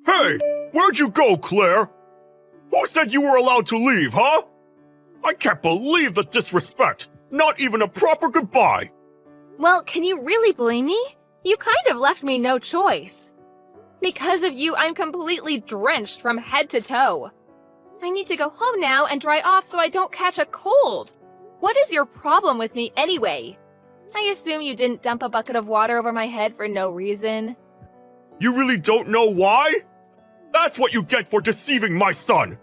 Hey, where'd you go, Claire? Who said you were allowed to leave, huh? I can't believe the disrespect. Not even a proper goodbye. Well, can you really blame me? You kind of left me no choice. Because of you, I'm completely drenched from head to toe. I need to go home now and dry off so I don't catch a cold. What is your problem with me anyway? I assume you didn't dump a bucket of water over my head for no reason. You really don't know why? That's what you get for deceiving my son.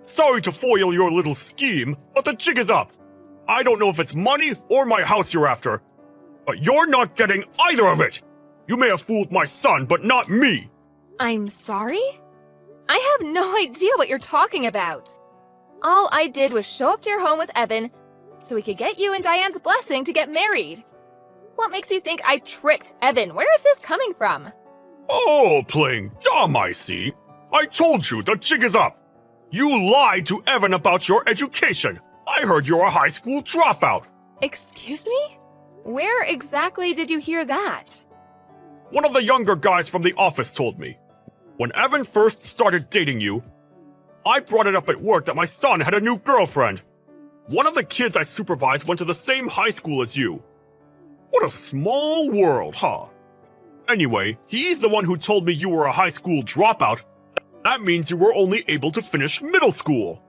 Sorry to foil your little scheme, but the jig is up. I don't know if it's money or my house you're after, but you're not getting either of it. You may have fooled my son, but not me. I'm sorry? I have no idea what you're talking about. All I did was show up to your home with Evan so we could get you and Diane's blessing to get married. What makes you think I tricked Evan? Where is this coming from? Oh, playing dumb, I see. I told you, the jig is up. You lied to Evan about your education. I heard you're a high school dropout. Excuse me? Where exactly did you hear that? One of the younger guys from the office told me. When Evan first started dating you, I brought it up at work that my son had a new girlfriend. One of the kids I supervised went to the same high school as you. What a small world, huh? Anyway, he's the one who told me you were a high school dropout. That means you were only able to finish middle school.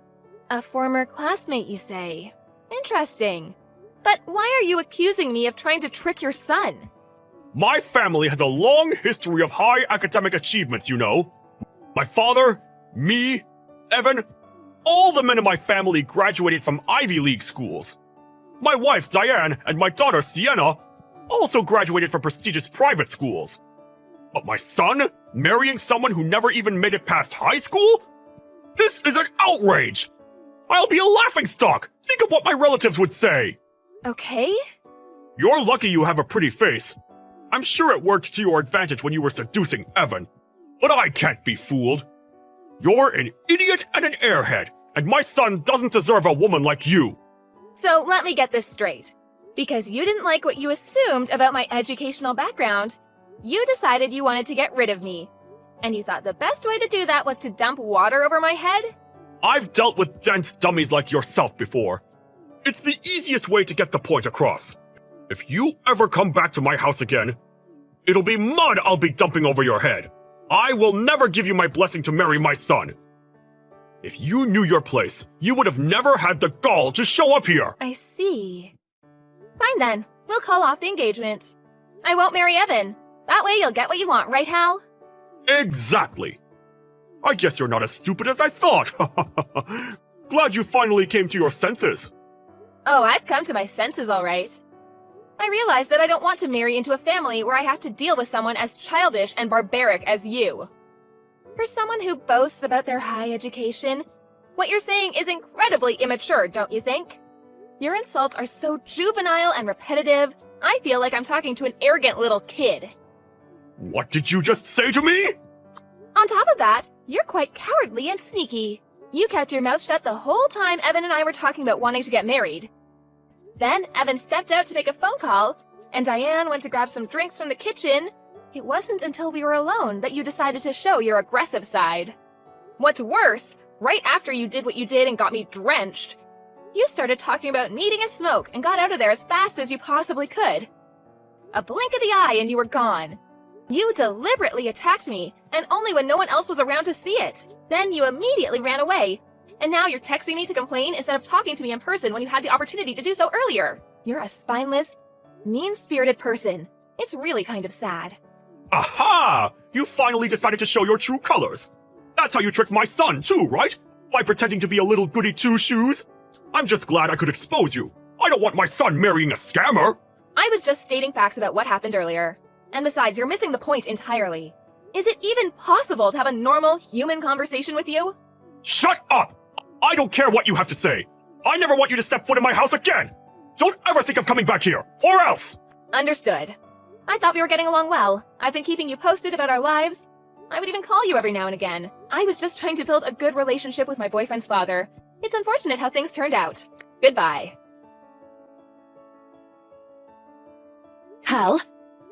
A former classmate, you say? Interesting. But why are you accusing me of trying to trick your son? My family has a long history of high academic achievements, you know. My father, me, Evan, all the men in my family graduated from Ivy League schools. My wife, Diane, and my daughter, Sienna, also graduated from prestigious private schools. But my son, marrying someone who never even made it past high school? This is an outrage! I'll be a laughingstock! Think of what my relatives would say! Okay. You're lucky you have a pretty face. I'm sure it worked to your advantage when you were seducing Evan. But I can't be fooled. You're an idiot and an airhead, and my son doesn't deserve a woman like you. So let me get this straight. Because you didn't like what you assumed about my educational background, you decided you wanted to get rid of me. And you thought the best way to do that was to dump water over my head? I've dealt with dense dummies like yourself before. It's the easiest way to get the point across. If you ever come back to my house again, it'll be mud I'll be dumping over your head. I will never give you my blessing to marry my son. If you knew your place, you would have never had the gall to show up here. I see. Fine then, we'll call off the engagement. I won't marry Evan. That way you'll get what you want, right, Hal? Exactly. I guess you're not as stupid as I thought. Glad you finally came to your senses. Oh, I've come to my senses all right. I realize that I don't want to marry into a family where I have to deal with someone as childish and barbaric as you. For someone who boasts about their high education, what you're saying is incredibly immature, don't you think? Your insults are so juvenile and repetitive, I feel like I'm talking to an arrogant little kid. What did you just say to me? On top of that, you're quite cowardly and sneaky. You kept your mouth shut the whole time Evan and I were talking about wanting to get married. Then Evan stepped out to make a phone call, and Diane went to grab some drinks from the kitchen. It wasn't until we were alone that you decided to show your aggressive side. What's worse, right after you did what you did and got me drenched, you started talking about needing a smoke and got out of there as fast as you possibly could. A blink of the eye and you were gone. You deliberately attacked me, and only when no one else was around to see it. Then you immediately ran away. And now you're texting me to complain instead of talking to me in person when you had the opportunity to do so earlier. You're a spineless, mean-spirited person. It's really kind of sad. Aha! You finally decided to show your true colors. That's how you tricked my son too, right? By pretending to be a little goody two-shoes. I'm just glad I could expose you. I don't want my son marrying a scammer. I was just stating facts about what happened earlier. And besides, you're missing the point entirely. Is it even possible to have a normal, human conversation with you? Shut up! I don't care what you have to say. I never want you to step foot in my house again. Don't ever think of coming back here, or else! Understood. I thought we were getting along well. I've been keeping you posted about our lives. I would even call you every now and again. I was just trying to build a good relationship with my boyfriend's father. It's unfortunate how things turned out. Goodbye. Hal?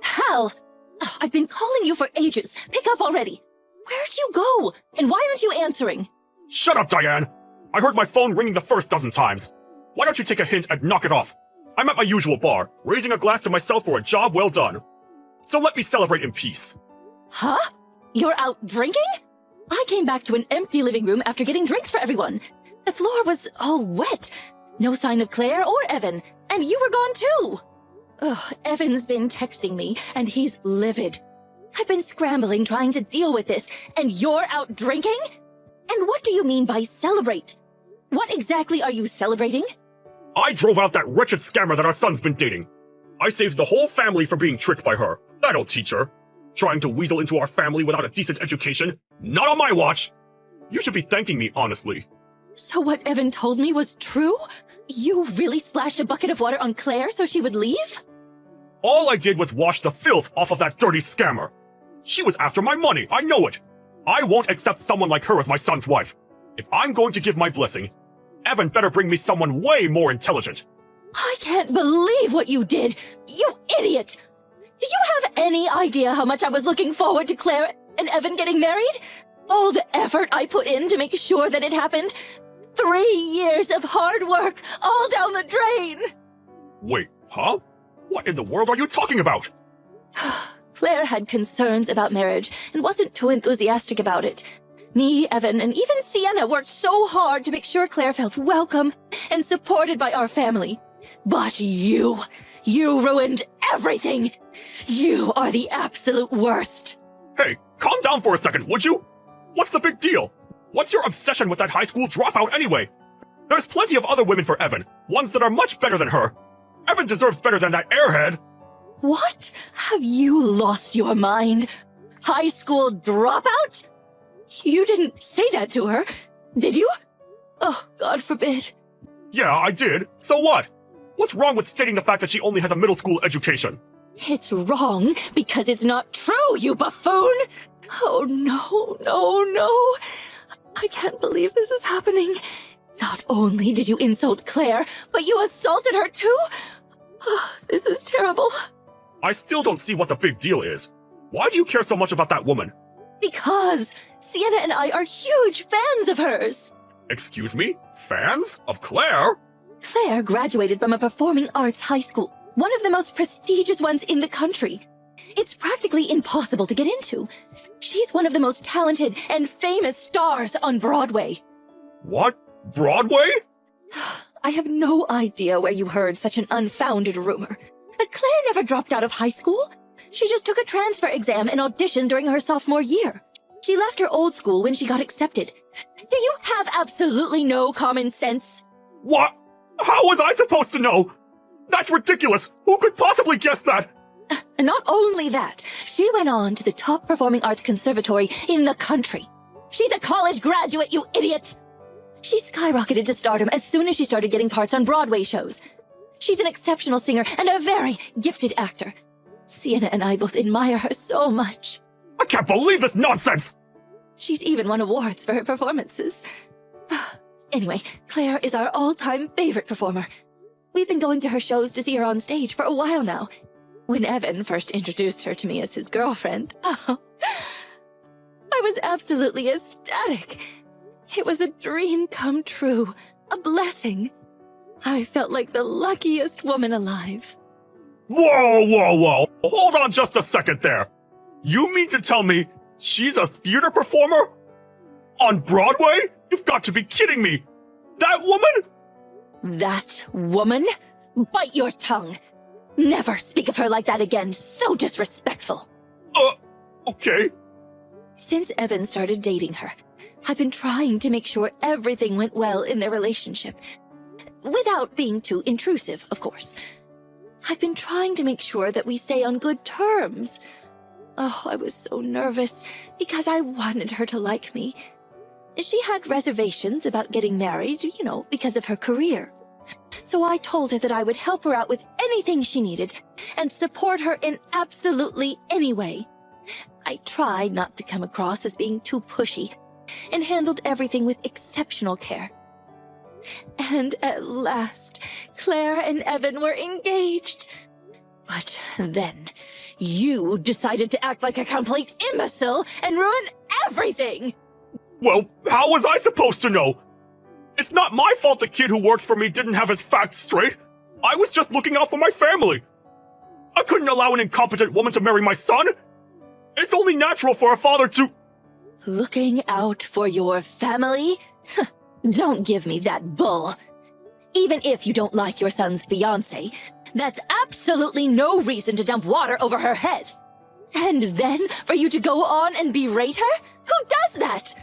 Hal! Oh, I've been calling you for ages. Pick up already. Where'd you go? And why aren't you answering? Shut up, Diane! I heard my phone ringing the first dozen times. Why don't you take a hint and knock it off? I'm at my usual bar, raising a glass to myself for a job well done. So let me celebrate in peace. Huh? You're out drinking? I came back to an empty living room after getting drinks for everyone. The floor was all wet. No sign of Claire or Evan, and you were gone too. Ugh, Evan's been texting me, and he's livid. I've been scrambling trying to deal with this, and you're out drinking? And what do you mean by celebrate? What exactly are you celebrating? I drove out that wretched scammer that our son's been dating. I saved the whole family from being tricked by her. That'll teach her. Trying to weasel into our family without a decent education? Not on my watch! You should be thanking me, honestly. So what Evan told me was true? You really splashed a bucket of water on Claire so she would leave? All I did was wash the filth off of that dirty scammer. She was after my money, I know it. I won't accept someone like her as my son's wife. If I'm going to give my blessing, Evan better bring me someone way more intelligent. I can't believe what you did! You idiot! Do you have any idea how much I was looking forward to Claire and Evan getting married? All the effort I put in to make sure that it happened? 3 years of hard work, all down the drain! Wait, huh? What in the world are you talking about? Claire had concerns about marriage and wasn't too enthusiastic about it. Me, Evan, and even Sienna worked so hard to make sure Claire felt welcome and supported by our family. But you ruined everything! You are the absolute worst! Hey, calm down for a second, would you? What's the big deal? What's your obsession with that high school dropout anyway? There's plenty of other women for Evan, ones that are much better than her. Evan deserves better than that airhead. What? Have you lost your mind? High school dropout? You didn't say that to her, did you? Oh, God forbid. Yeah, I did. So what? What's wrong with stating the fact that she only has a middle school education? It's wrong because it's not true, you buffoon! Oh, no. I can't believe this is happening. Not only did you insult Claire, but you assaulted her too? Oh, this is terrible. I still don't see what the big deal is. Why do you care so much about that woman? Because Sienna and I are huge fans of hers. Excuse me? Fans? Of Claire? Claire graduated from a performing arts high school, one of the most prestigious ones in the country. It's practically impossible to get into. She's one of the most talented and famous stars on Broadway. What? Broadway? I have no idea where you heard such an unfounded rumor. But Claire never dropped out of high school. She just took a transfer exam and auditioned during her sophomore year. She left her old school when she got accepted. Do you have absolutely no common sense? What? How was I supposed to know? That's ridiculous! Who could possibly guess that? And not only that, she went on to the top performing arts conservatory in the country. She's a college graduate, you idiot! She skyrocketed to stardom as soon as she started getting parts on Broadway shows. She's an exceptional singer and a very gifted actor. Sienna and I both admire her so much. I can't believe this nonsense! She's even won awards for her performances. Anyway, Claire is our all-time favorite performer. We've been going to her shows to see her on stage for a while now. When Evan first introduced her to me as his girlfriend, I was absolutely ecstatic. It was a dream come true, a blessing. I felt like the luckiest woman alive. Whoa! Hold on just a second there. You mean to tell me she's a theater performer? On Broadway? You've got to be kidding me! That woman? That woman? Bite your tongue. Never speak of her like that again. So disrespectful. Okay. Since Evan started dating her, I've been trying to make sure everything went well in their relationship. Without being too intrusive, of course. I've been trying to make sure that we stay on good terms. Oh, I was so nervous because I wanted her to like me. She had reservations about getting married, because of her career. So I told her that I would help her out with anything she needed and support her in absolutely any way. I tried not to come across as being too pushy and handled everything with exceptional care. And at last, Claire and Evan were engaged. But then, you decided to act like a complete imbecile and ruin everything! Well, how was I supposed to know? It's not my fault the kid who works for me didn't have his facts straight. I was just looking out for my family. I couldn't allow an incompetent woman to marry my son. It's only natural for a father to... Looking out for your family? Don't give me that bull. Even if you don't like your son's fiancé, that's absolutely no reason to dump water over her head. And then for you to go on and berate her? Who does that?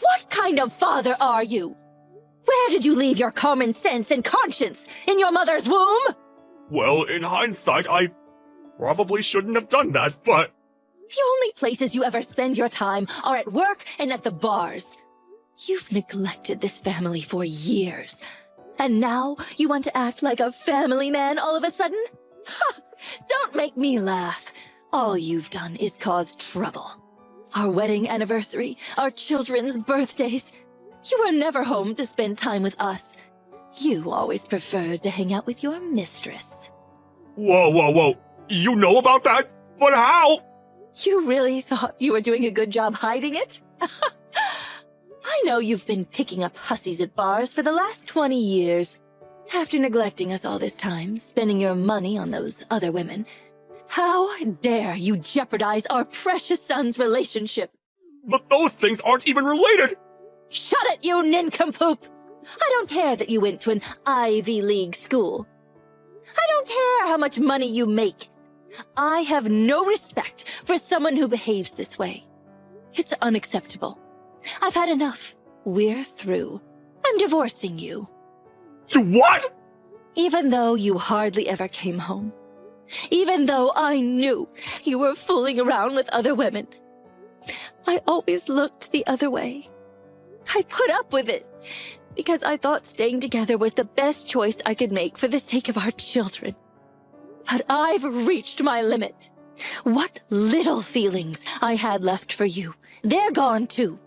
What kind of father are you? Where did you leave your common sense and conscience? In your mother's womb? Well, in hindsight, I probably shouldn't have done that, but... The only places you ever spend your time are at work and at the bars. You've neglected this family for years. And now you want to act like a family man all of a sudden? Ha! Don't make me laugh. All you've done is cause trouble. Our wedding anniversary, our children's birthdays. You were never home to spend time with us. You always preferred to hang out with your mistress. Whoa. You know about that? But how? You really thought you were doing a good job hiding it? I know you've been picking up hussies at bars for the last 20 years. After neglecting us all this time, spending your money on those other women. How dare you jeopardize our precious son's relationship? But those things aren't even related! Shut it, you nincompoop! I don't care that you went to an Ivy League school. I don't care how much money you make. I have no respect for someone who behaves this way. It's unacceptable. I've had enough. We're through. I'm divorcing you. To what? Even though you hardly ever came home. Even though I knew you were fooling around with other women. I always looked the other way. I put up with it because I thought staying together was the best choice I could make for the sake of our children. But I've reached my limit. What little feelings I had left for you, they're gone too.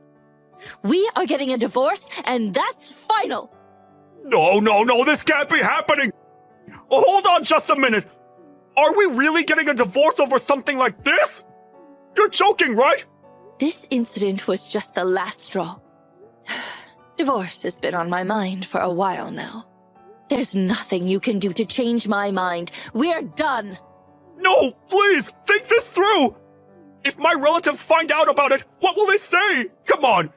We are getting a divorce, and that's final. No, this can't be happening. Oh, hold on just a minute. Are we really getting a divorce over something like this? You're joking, right? This incident was just the last straw. Divorce has been on my mind for a while now. There's nothing you can do to change my mind. We're done. No, please, think this through. If my relatives find out about it, what will they say? Come on.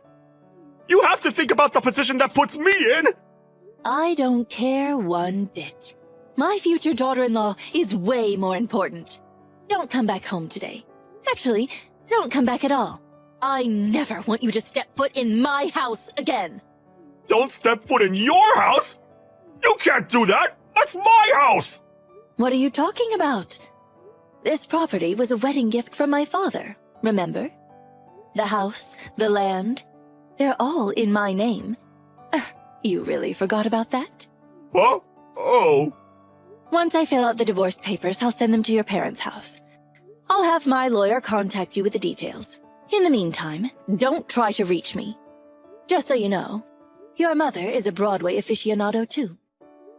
You have to think about the position that puts me in. I don't care one bit. My future daughter-in-law is way more important. Don't come back home today. Actually, don't come back at all. I never want you to step foot in my house again. Don't step foot in your house? You can't do that! That's my house! What are you talking about? This property was a wedding gift from my father, remember? The house, the land, they're all in my name. You really forgot about that? Huh? Oh. Once I fill out the divorce papers, I'll send them to your parents' house. I'll have my lawyer contact you with the details. In the meantime, don't try to reach me. Just so you know, your mother is a Broadway aficionado too.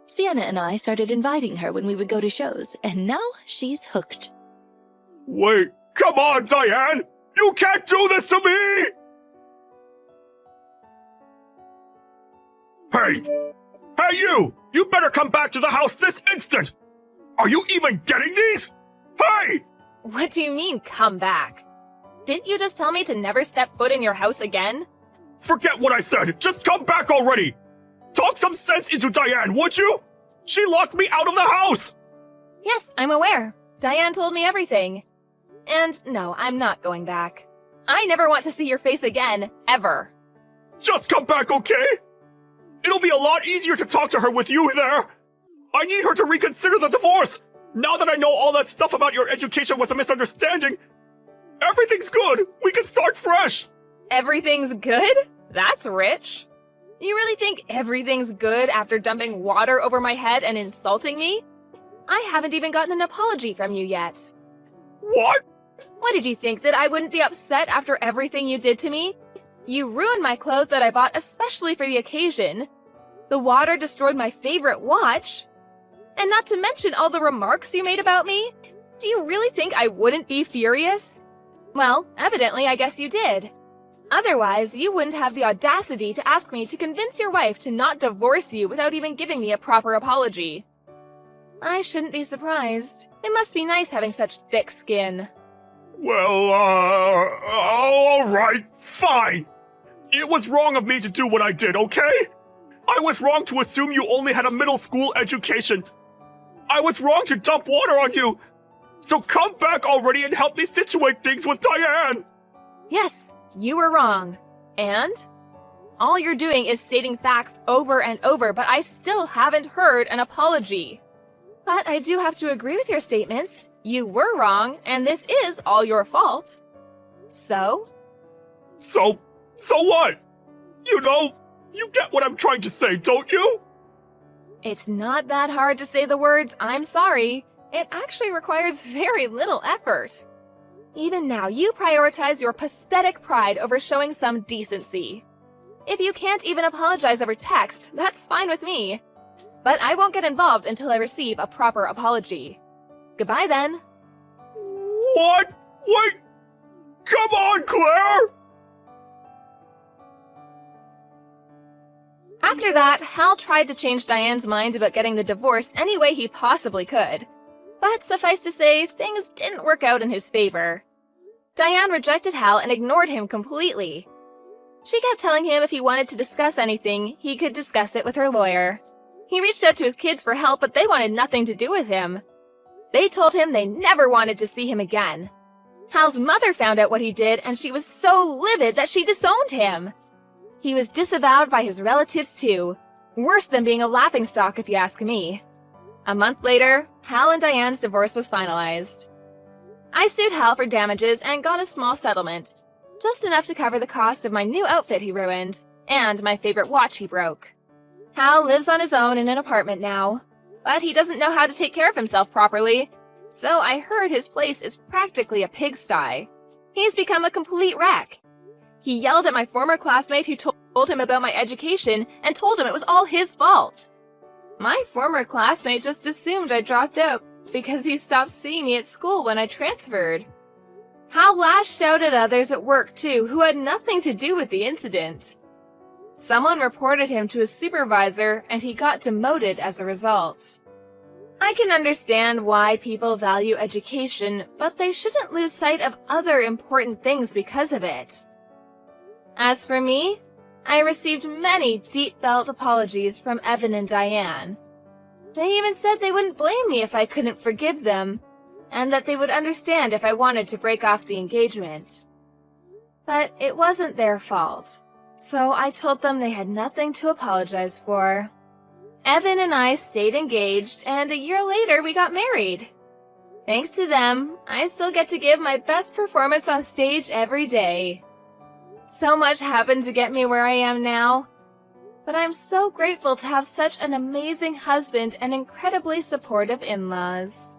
Sienna and I started inviting her when we would go to shows, and now she's hooked. Wait, come on, Diane! You can't do this to me! Hey! Hey, you! You better come back to the house this instant! Are you even getting these? Hey! What do you mean, come back? Didn't you just tell me to never step foot in your house again? Forget what I said! Just come back already! Talk some sense into Diane, would you? She locked me out of the house! Yes, I'm aware. Diane told me everything. And no, I'm not going back. I never want to see your face again, ever. Just come back, okay? It'll be a lot easier to talk to her with you there. I need her to reconsider the divorce. Now that I know all that stuff about your education was a misunderstanding, everything's good. We can start fresh. Everything's good? That's rich. You really think everything's good after dumping water over my head and insulting me? I haven't even gotten an apology from you yet. What? What did you think, that I wouldn't be upset after everything you did to me? You ruined my clothes that I bought especially for the occasion. The water destroyed my favorite watch. And not to mention all the remarks you made about me. Do you really think I wouldn't be furious? Well, evidently I guess you did. Otherwise, you wouldn't have the audacity to ask me to convince your wife to not divorce you without even giving me a proper apology. I shouldn't be surprised. It must be nice having such thick skin. Well, alright, fine. It was wrong of me to do what I did, okay? I was wrong to assume you only had a middle school education. I was wrong to dump water on you. So come back already and help me situate things with Diane. Yes, you were wrong. And? All you're doing is stating facts over and over, but I still haven't heard an apology. But I do have to agree with your statements. You were wrong, and this is all your fault. So? So what? You get what I'm trying to say, don't you? It's not that hard to say the words, "I'm sorry." It actually requires very little effort. Even now, you prioritize your pathetic pride over showing some decency. If you can't even apologize over text, that's fine with me. But I won't get involved until I receive a proper apology. Goodbye then. What? Wait! Come on, Claire! After that, Hal tried to change Diane's mind about getting the divorce any way he possibly could. But suffice to say, things didn't work out in his favor. Diane rejected Hal and ignored him completely. She kept telling him if he wanted to discuss anything, he could discuss it with her lawyer. He reached out to his kids for help, but they wanted nothing to do with him. They told him they never wanted to see him again. Hal's mother found out what he did, and she was so livid that she disowned him. He was disavowed by his relatives too. Worse than being a laughingstock, if you ask me. A month later, Hal and Diane's divorce was finalized. I sued Hal for damages and got a small settlement, just enough to cover the cost of my new outfit he ruined, and my favorite watch he broke. Hal lives on his own in an apartment now, but he doesn't know how to take care of himself properly, so I heard his place is practically a pigsty. He's become a complete wreck. He yelled at my former classmate who told him about my education and told him it was all his fault. My former classmate just assumed I dropped out because he stopped seeing me at school when I transferred. Hal lashed out at others at work too, who had nothing to do with the incident. Someone reported him to his supervisor and he got demoted as a result. I can understand why people value education, but they shouldn't lose sight of other important things because of it. As for me, I received many deep-felt apologies from Evan and Diane. They even said they wouldn't blame me if I couldn't forgive them, and that they would understand if I wanted to break off the engagement. But it wasn't their fault, so I told them they had nothing to apologize for. Evan and I stayed engaged, and a year later we got married. Thanks to them, I still get to give my best performance on stage every day. So much happened to get me where I am now, but I'm so grateful to have such an amazing husband and incredibly supportive in-laws.